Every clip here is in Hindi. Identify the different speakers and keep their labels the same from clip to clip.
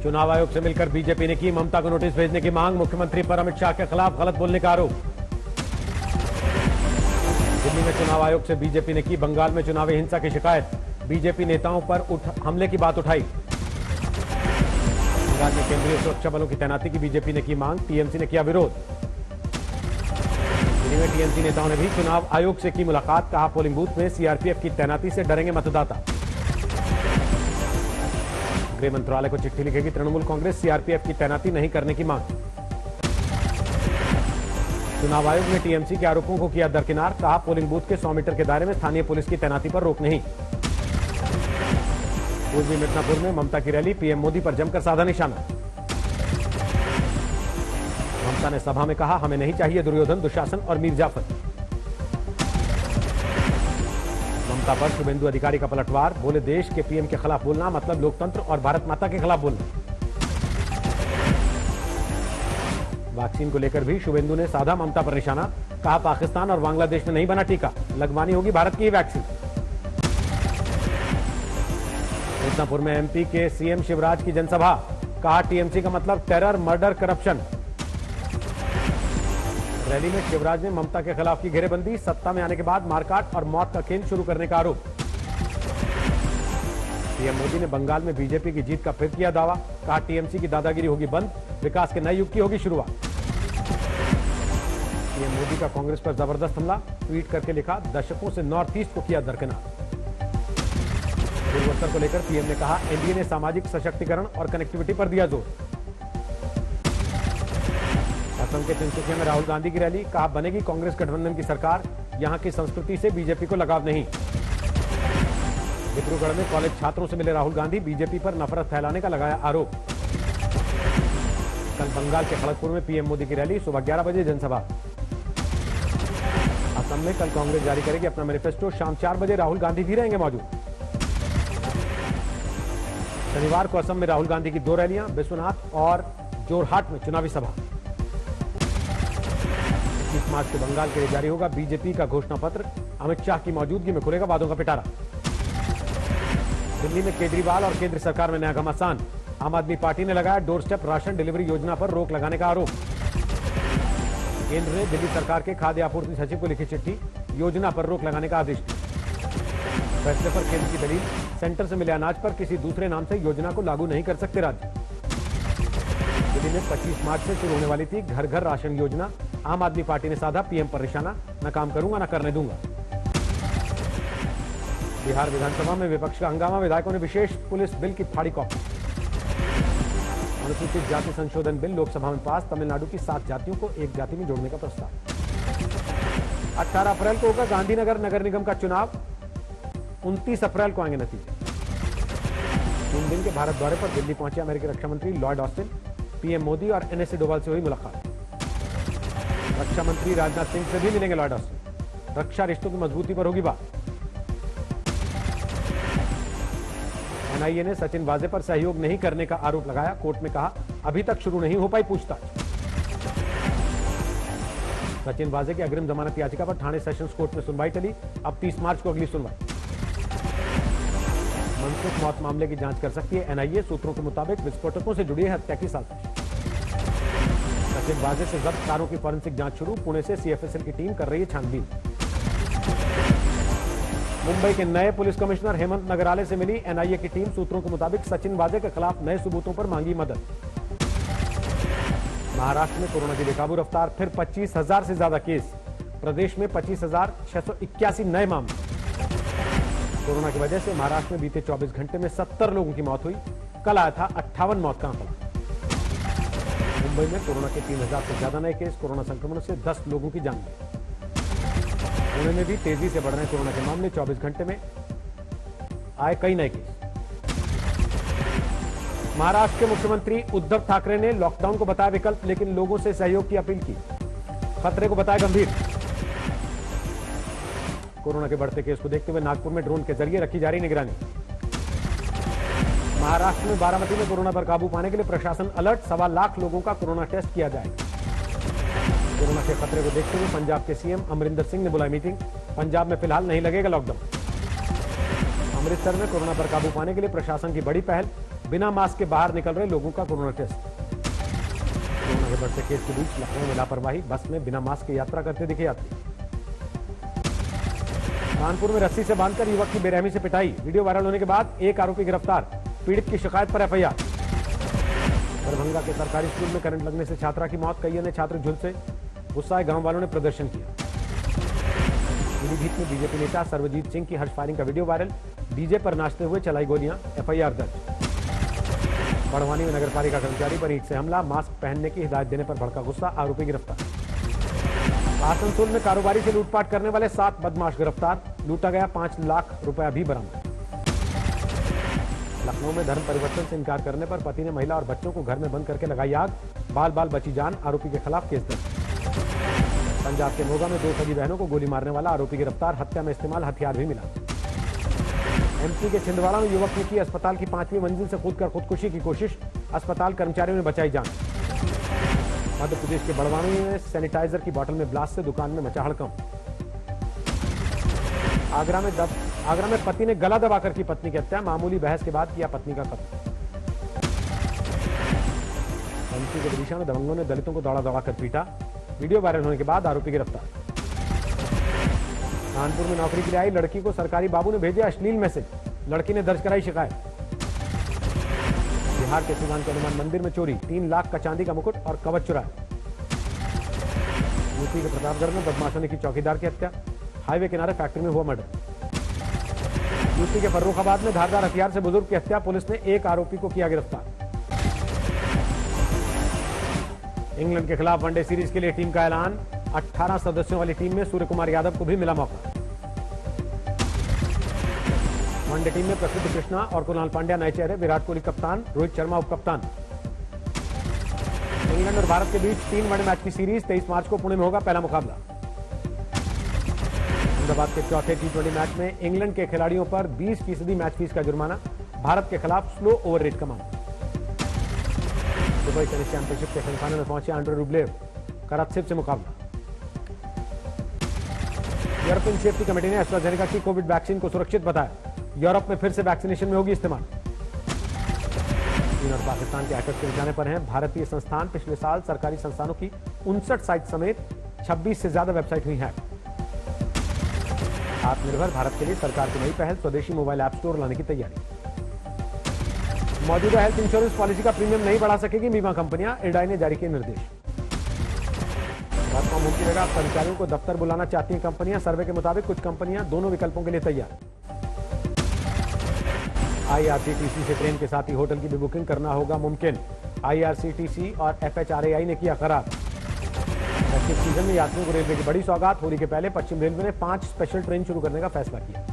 Speaker 1: चुनाव आयोग से मिलकर बीजेपी ने की ममता को नोटिस भेजने की मांग। मुख्यमंत्री पर अमित शाह के खिलाफ गलत बोलने का आरोप। दिल्ली में चुनाव आयोग से बीजेपी ने की बंगाल में चुनावी हिंसा की शिकायत। बीजेपी नेताओं पर हमले की बात उठाई। बंगाल में केंद्रीय सुरक्षा बलों की तैनाती की बीजेपी ने की मांग। टीएमसी ने किया विरोध। दिल्ली में टीएमसी नेताओं ने भी चुनाव आयोग से की मुलाकात। कहा पोलिंग बूथ में सीआरपीएफ की तैनाती से डरेंगे मतदाता। गृह मंत्रालय को चिट्ठी लिखेगी तृणमूल कांग्रेस। सीआरपीएफ की तैनाती नहीं करने की मांग। चुनाव आयोग ने टीएमसी के आरोपों को किया दरकिनार। कहा पोलिंग बूथ के 100 मीटर के दायरे में स्थानीय पुलिस की तैनाती पर रोक नहीं। पूर्वी मिदनापुर में ममता की रैली। पीएम मोदी पर जमकर साधा निशाना। ममता ने सभा में कहा हमें नहीं चाहिए दुर्योधन, दुशासन और मीर जाफर। ममता पर शुभेंदु अधिकारी का पलटवार। बोले देश के पीएम के खिलाफ बोलना मतलब लोकतंत्र और भारत माता के खिलाफ बोलना। वैक्सीन को लेकर भी शुभेंदु ने साधा ममता पर निशाना। कहा पाकिस्तान और बांग्लादेश में नहीं बना टीका, लगवानी होगी भारत की वैक्सीन। मिदनापुर में एमपी के सीएम शिवराज की जनसभा। कहा टीएमसी का मतलब टेरर, मर्डर, करप्शन। रैली में शिवराज ने ममता के खिलाफ की घेरेबंदी। सत्ता में आने के बाद मारकाट और मौत का खेल शुरू करने का आरोप। पीएम मोदी ने बंगाल में बीजेपी की जीत का फिर किया दावा। कहा टीएमसी की दादागिरी होगी बंद, विकास के नए युग की होगी शुरुआत। पीएम मोदी का कांग्रेस पर जबरदस्त हमला। ट्वीट करके लिखा दशकों से नॉर्थ ईस्ट को किया दरकिनार। पूर्वोत्तर को लेकर पीएम ने कहा एनडीए ने सामाजिक सशक्तिकरण और कनेक्टिविटी पर दिया जोर। असम के तिनसुकिया में राहुल गांधी की रैली। कहा बनेगी कांग्रेस गठबंधन की सरकार, यहां की संस्कृति से बीजेपी को लगाव नहीं। डिब्रूगढ़ में कॉलेज छात्रों से मिले राहुल गांधी। बीजेपी पर नफरत फैलाने का लगाया आरोप। कल बंगाल के खड़गपुर में पीएम मोदी की रैली। सुबह 11 बजे जनसभा। असम में कल कांग्रेस जारी करेगी अपना मैनिफेस्टो। शाम 4 बजे राहुल गांधी भी रहेंगे मौजूद। शनिवार को असम में राहुल गांधी की 2 रैलियां। बिस्वनाथ और जोरहाट में चुनावी सभा। 21 मार्च को बंगाल के लिए जारी होगा बीजेपी का घोषणा पत्र। अमित शाह की मौजूदगी में खुलेगा वादों का पिटारा। दिल्ली में केजरीवाल और केंद्र सरकार में नया घमासान। आम आदमी पार्टी ने लगाया डोर स्टेप राशन डिलीवरी योजना पर रोक लगाने का आरोप। केंद्र ने दिल्ली सरकार के खाद्य आपूर्ति सचिव को लिखी चिट्ठी। योजना पर रोक लगाने का आदेश दिया। फैसले पर केंद्र की दलील, सेंटर से मिले अनाज पर किसी दूसरे नाम से योजना को लागू नहीं कर सकते राज्य। दिल्ली में 25 मार्च से शुरू होने वाली थी घर घर राशन योजना। आम आदमी पार्टी ने साधा पीएम पर निशाना। न काम करूंगा न करने दूंगा। बिहार विधानसभा में विपक्ष का हंगामा। विधायकों ने विशेष पुलिस बिल की फाड़ी कॉपी। अनुसूचित जाति संशोधन बिल लोकसभा में पास। तमिलनाडु की 7 जातियों को एक जाति में जोड़ने का प्रस्ताव। 18 अप्रैल को होगा गांधीनगर नगर निगम का चुनाव। 29 अप्रैल को आएंगे नतीजे। 3 दिन के भारत दौरे पर दिल्ली पहुंचे अमेरिकी रक्षा मंत्री लॉयड ऑस्टिन। पीएम मोदी और एनएसए डोभाल से हुई मुलाकात। रक्षा मंत्री राजनाथ सिंह से भी मिलेंगे लॉयड ऑस्टिन। रक्षा रिश्तों की मजबूती पर होगी बात। एनआईए ने सचिन वाजे पर सहयोग नहीं करने का आरोप लगाया। कोर्ट में कहा अभी तक शुरू नहीं हो पाई पूछताछ। सचिन वाजे की अग्रिम जमानत याचिका पर ठाणे सेशंस कोर्ट में सुनवाई टली। अब 30 मार्च को अगली सुनवाई। मनसुख मौत मामले की जांच कर सकती है एनआईए। सूत्रों के मुताबिक विस्फोटकों से जुड़ी है हत्या की साजिश। सचिन वाजे से जब्त कारों की फॉरेंसिक जांच शुरू। पुणे से सीएफएसएल की टीम कर रही है छानबीन। मुंबई के नए पुलिस कमिश्नर हेमंत नगराले से मिली एनआईए की टीम। सूत्रों के मुताबिक सचिन वाजे के खिलाफ नए सबूतों पर मांगी मदद। महाराष्ट्र में कोरोना की बेकाबू रफ्तार। फिर 25,000 से ज्यादा केस। प्रदेश में 25,681 नए मामले। कोरोना की वजह से महाराष्ट्र में बीते 24 घंटे में 70 लोगों की मौत हुई। कल आया था 58 मौत का आंकड़ा। मुंबई में कोरोना के 3,000 से ज्यादा नए केस। कोरोना संक्रमण से 10 लोगों की जान गई। पुणे में भी तेजी से बढ़ रहे कोरोना के मामले। 24 घंटे में आए कई नए केस। महाराष्ट्र के मुख्यमंत्री उद्धव ठाकरे ने लॉकडाउन को बताया विकल्प, लेकिन लोगों से सहयोग की अपील की। खतरे को बताया गंभीर। कोरोना के बढ़ते केस को देखते हुए नागपुर में ड्रोन के जरिए रखी जा रही निगरानी। महाराष्ट्र में बारामती में कोरोना पर काबू पाने के लिए प्रशासन अलर्ट। 1.25 लाख लोगों का कोरोना टेस्ट किया जाएगा। कोरोना के खतरे को देखते हुए पंजाब के सीएम अमरिंदर सिंह ने बुलाई मीटिंग। पंजाब में फिलहाल नहीं लगेगा लॉकडाउन। अमृतसर में कोरोना पर काबू पाने के लिए प्रशासन की बड़ी पहल, बिना मास्क के बाहर निकल रहे लोगों का कोरोना टेस्ट। कोरोना के बढ़ते केस के बीच लखनऊ में लापरवाही, बस में बिना मास्क के यात्रा करते दिखे यात्री। कानपुर में रस्सी से बांधकर युवक की बेरहमी से पिटाई, वीडियो वायरल होने के बाद एक आरोपी गिरफ्तार, पीड़ित की शिकायत पर एफआईआर। दरभंगा के सरकारी स्कूल में करंट लगने से छात्रा की मौत, कई अन्य छात्र झुलसे, गुस्साए गांव वालों ने प्रदर्शन किया। पीलीभीत में बीजेपी नेता सर्वजीत सिंह की हर्ष फायरिंग का वीडियो वायरल, डीजे पर नाचते हुए चलाई गोलियां, एफआईआर दर्ज। बड़वानी में नगरपालिका कर्मचारी पर ईंट से हमला, मास्क पहनने की हिदायत देने पर भड़का गुस्सा, आरोपी गिरफ्तार। आसनसोल में कारोबारी से लूटपाट करने वाले 7 बदमाश गिरफ्तार, लूटा गया 5 लाख रुपया भी बरामद। लखनऊ में धर्म परिवर्तन से इनकार करने पर पति ने महिला और बच्चों को घर में बंद करके लगाई आग, बाल बाल बची जान, आरोपी के खिलाफ केस दर्ज। पंजाब के मोगा में 2 सगी बहनों को गोली मारने वाला आरोपी गिरफ्तार, हत्या में इस्तेमाल हथियार भी मिला। एमपी के छिंदवाड़ा में युवक ने की अस्पताल की 5वीं मंजिल से कूदकर खुदकुशी की कोशिश, अस्पताल कर्मचारियों ने बचाई जान। मध्य प्रदेश के बड़वानी में सैनिटाइजर की बोतल में ब्लास्ट से दुकान में मचा हड़कंप। आगरा में पति ने गला दबाकर की पत्नी की हत्या, मामूली बहस के बाद किया पत्नी का कत्ल। एमपी के विदिशा में दबंगों ने दलितों को दौड़ा दबाकर पीटा, वीडियो वायरल होने के बाद आरोपी गिरफ्तार। कानपुर में नौकरी के लिए आई लड़की को सरकारी बाबू ने भेजे अश्लील मैसेज, लड़की ने दर्ज कराई शिकायत। बिहार के सिवान के हनुमान मंदिर में चोरी, 3 लाख का चांदी का मुकुट और कवच चुराया। यूपी के प्रतापगढ़ में बदमाशों ने की चौकीदार की हत्या, हाईवे किनारे फैक्ट्री में हुआ मर्डर। यूपी के फर्रुखाबाद में धारदार हथियार से बुजुर्ग की हत्या, पुलिस ने एक आरोपी को किया गिरफ्तार। इंग्लैंड के खिलाफ वनडे सीरीज के लिए टीम का ऐलान, 18 सदस्यों वाली टीम में सूर्य कुमार यादव को भी मिला मौका। वनडे टीम में प्रसिद्ध कृष्णा और कुणाल पांड्या नए चेहरे, विराट कोहली कप्तान, रोहित शर्मा उप कप्तान। इंग्लैंड और भारत के बीच 3 वनडे मैच की सीरीज, 23 मार्च को पुणे में होगा पहला मुकाबला। अहमदाबाद के चौथे T20 मैच में इंग्लैंड के खिलाड़ियों पर 20% मैच फीस का जुर्माना, भारत के खिलाफ स्लो ओवर रेट का मामला। दुबई टेनिस चैंपियनशिप के सेमीफाइनल में पहुंचे आंड्रे रूबलेव, करात्सेव से मुकाबला। यूरोपियन सेफ्टी कमेटी ने एस्ट्राजेनेका की कोविड वैक्सीन को सुरक्षित बताया, यूरोप में फिर से वैक्सीनेशन में होगी इस्तेमाल। चीन और पाकिस्तान के हैकर्स के निशाने पर हैं भारतीय संस्थान, पिछले साल सरकारी संस्थानों की 59 साइट समेत 26 से ज्यादा वेबसाइट हुई हैक। आत्मनिर्भर भारत के लिए सरकार की नई पहल, स्वदेशी मोबाइल ऐप स्टोर लाने की तैयारी। मौजूदा हेल्थ इंश्योरेंस पॉलिसी का प्रीमियम नहीं बढ़ा सकेगी बीमा कंपनियां, इरडाई ने जारी किए निर्देश। वर्क फ्रॉम होम की जगह कर्मचारियों को दफ्तर बुलाना चाहती हैं कंपनियां, सर्वे के मुताबिक कुछ कंपनियां दोनों विकल्पों के लिए तैयार। आईआरसीटीसी से ट्रेन के साथ ही होटल की भी बुकिंग करना होगा मुमकिन, आईआरसीटीसी और एफएचआरएआई ने किया करार। फेस्टिव सीजन में यात्रियों को रेलवे की बड़ी सौगात, होली के पहले पश्चिम रेलवे ने 5 स्पेशल ट्रेन शुरू करने का फैसला किया।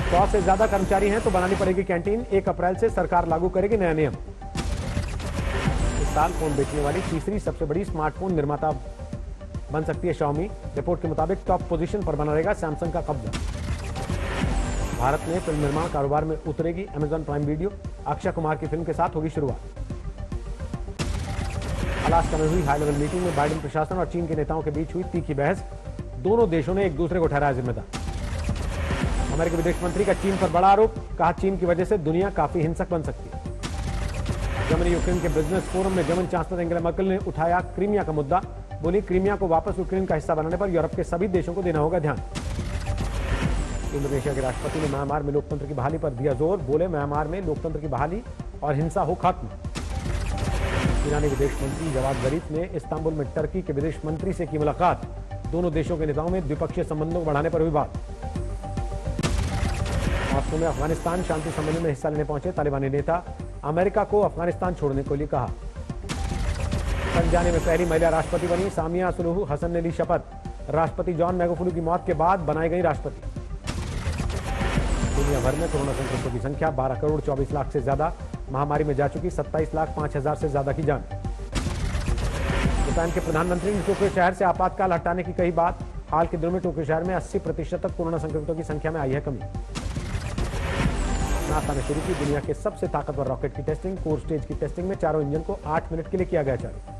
Speaker 1: 100 से ज्यादा कर्मचारी हैं तो बनानी पड़ेगी कैंटीन, 1 अप्रैल से सरकार लागू करेगी नया नियम। इस साल फोन बेचने वाली तीसरी सबसे बड़ी स्मार्टफोन निर्माता बन सकती है Xiaomi, रिपोर्ट के मुताबिक टॉप पोजीशन पर बना रहेगा सैमसंग का कब्जा। भारत में फिल्म निर्माण कारोबार में उतरेगी Amazon prime video, Akshay Kumar की फिल्म के साथ होगी शुरुआत। अलास्का में हुई हाई लेवल मीटिंग में बाइडेन प्रशासन और चीन के नेताओं के बीच हुई तीखी बहस, दोनों देशों ने एक दूसरे को ठहराया जिम्मेदार। अमेरिकी विदेश मंत्री का चीन पर बड़ा आरोप, कहा चीन की वजह से दुनिया काफी हिंसक बन सकती है। जर्मनी यूक्रेन के बिजनेस फोरम में जर्मन चांसलर एंगेला मर्केल ने उठाया क्रीमिया का मुद्दा, बोली क्रीमिया को वापस यूक्रेन का हिस्सा बनाने पर यूरोप के सभी देशों को देना होगा ध्यान। इंडोनेशिया के राष्ट्रपति ने म्यांमार में लोकतंत्र की बहाली पर दिया जोर, बोले म्यांमार में लोकतंत्र की बहाली और हिंसा हो खत्म। ईरानी विदेश मंत्री जवाद जरीफ ने इस्तांबुल में टर्की के विदेश मंत्री से की मुलाकात, दोनों देशों के नेताओं में द्विपक्षीय संबंधों को बढ़ाने पर हुई बात। मॉस्को में अफगानिस्तान शांति सम्मेलन में हिस्सा लेने पहुंचे तालिबानी नेता, अमेरिका को अफगानिस्तान छोड़ने के लिए कहा। तंजानिया में पहली महिला राष्ट्रपति बनी सामिया सुलूहू हसन ने ली शपथ, राष्ट्रपति जॉन मैगुफुलू की मौत के बाद बनाई गई राष्ट्रपति। दुनिया भर में कोरोना संक्रमितों की संख्या 12 करोड़ 24 लाख से ज्यादा, महामारी में जा चुकी 27 लाख 5 हजार से ज्यादा की जान। जापान के प्रधानमंत्री ने टोक्यो शहर से आपातकाल हटाने की कही बात, हाल के दिनों में टोक्यो शहर में 80% तक कोरोना संक्रमितों की संख्या में आई है कमी। नासा ने शुरू की दुनिया के सबसे ताकतवर रॉकेट की टेस्टिंग, कोर स्टेज की टेस्टिंग में चारों इंजन को 8 मिनट के लिए किया गया चालू।